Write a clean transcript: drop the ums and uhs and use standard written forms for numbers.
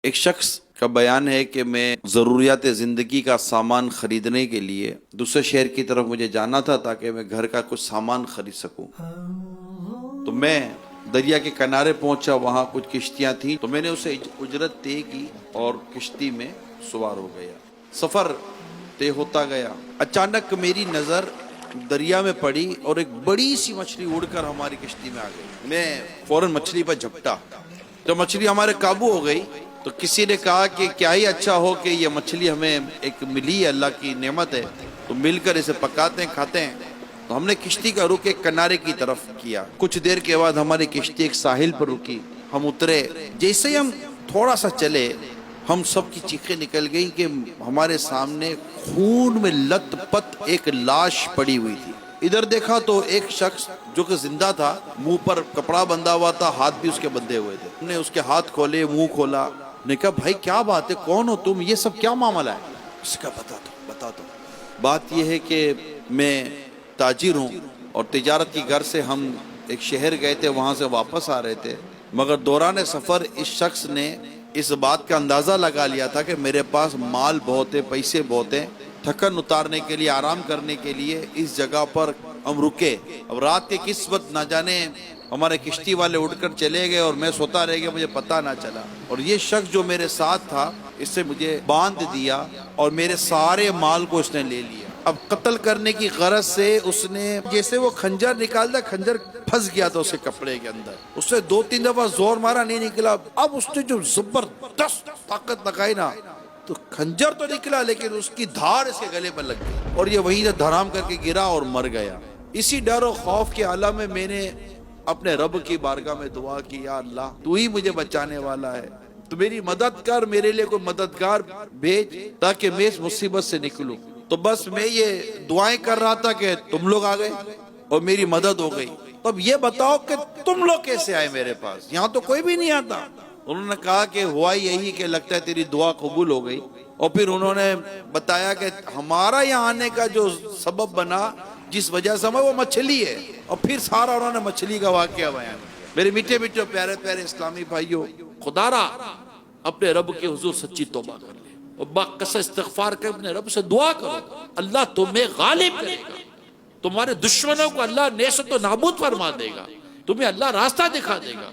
ایک شخص کا بیان ہے کہ میں ضروریات زندگی کا سامان خریدنے کے لیے دوسرے شہر کی طرف مجھے جانا تھا تاکہ میں گھر کا کچھ سامان خرید سکوں۔ تو میں دریا کے کنارے پہنچا، وہاں کچھ کشتیاں تھیں، تو میں نے اسے اجرت طے کی اور کشتی میں سوار ہو گیا۔ سفر طے ہوتا گیا، اچانک میری نظر دریا میں پڑی اور ایک بڑی سی مچھلی اڑ کر ہماری کشتی میں آ گئی۔ میں فوراً مچھلی پر جھپٹا، تو مچھلی ہمارے قابو ہو گئی۔ تو کسی نے کہا کہ کیا ہی اچھا ہو کہ یہ مچھلی ہمیں ایک ملی ہے، اللہ کی نعمت ہے، تو مل کر اسے پکاتے ہیں، کھاتے ہیں۔ تو ہم نے کشتی کا رخ ایک کنارے کی طرف کیا۔ کچھ دیر کے بعد ہماری کشتی ایک ساحل پر رکی، ہم اترے۔ جیسے ہی ہم تھوڑا سا چلے، ہم سب کی چیخیں نکل گئی کہ ہمارے سامنے خون میں لت پت ایک لاش پڑی ہوئی تھی۔ ادھر دیکھا تو ایک شخص جو کہ زندہ تھا، منہ پر کپڑا بندھا ہوا تھا، ہاتھ بھی اس کے بندھے ہوئے تھے۔ ہم نے اس کے ہاتھ کھولے، منہ کھولا، نے کہا بھائی کیا بات ہے، کون ہو تم، یہ سب کیا معاملہ ہے؟ اس کا بتا دو۔ بات یہ ہے کہ میں تاجر ہوں اور تجارت کی غرض سے ہم ایک شہر گئے تھے، وہاں سے واپس آ رہے تھے، مگر دوران سفر اس شخص نے اس بات کا اندازہ لگا لیا تھا کہ میرے پاس مال بہت ہے، پیسے بہت ہیں، تھکن اتارنے کے لیے، آرام کرنے کے لیے اس جگہ پر ہم رکے۔ اب رات کے کس وقت نہ جانے ہمارے کشتی والے اٹھ کر چلے گئے اور میں سوتا رہ گیا، مجھے پتہ نہ چلا۔ اور یہ شخص جو میرے ساتھ تھا، اس سے مجھے باندھ دیا اور میرے سارے مال کو اس نے لے لیا۔ اب قتل کرنے کی غرض سے اس نے جیسے وہ خنجر نکالتا، خنجر پھنس گیا تھا اس کے کپڑے کے اندر، اس نے 2-3 دفعہ زور مارا، نہیں نکلا۔ اب اس نے جو زبردست طاقت لگائی نا، تو خنجر تو نکلا لیکن اس کی دھار اس کے گلے پر لگ گئی اور یہ وہیں سے دھڑام کر کے گرا اور مر گیا۔ اسی ڈر و خوف کے عالم میں نے اپنے رب کی بارگاہ میں دعا کی، یا اللہ تو ہی مجھے بچانے والا ہے، تو میری مدد کر، میرے لیے کوئی مددگار بھیج تاکہ میں اس مصیبت سے نکلوں۔ تو بس میں یہ دعائیں کر رہا تھا کہ تم لوگ آ گئے اور میری مدد ہو گئی۔ تو اب یہ بتاؤ کہ تم لوگ کیسے آئے میرے پاس، یہاں تو کوئی بھی نہیں آتا۔ انہوں نے کہا کہ ہوا یہی کہ لگتا ہے تیری دعا قبول ہو گئی۔ اور پھر انہوں نے بتایا کہ ہمارا یہاں آنے کا جو سبب بنا، جس وجہ سے ہمیں، وہ مچھلی ہے۔ اور پھر سارا انہوں نے مچھلی کا واقعہ بیان کیا۔ میرے میٹھے میٹھے پیارے پیارے اسلامی بھائیوں، خدا را اپنے رب کے حضور سچی توبہ کر لے اور باقصد استغفار کر اپنے رب سے دعا کرو، اللہ تمہیں غالب کرے گا، تمہارے دشمنوں کو اللہ نیست و نابود فرما دے گا، تمہیں اللہ راستہ دکھا دے گا۔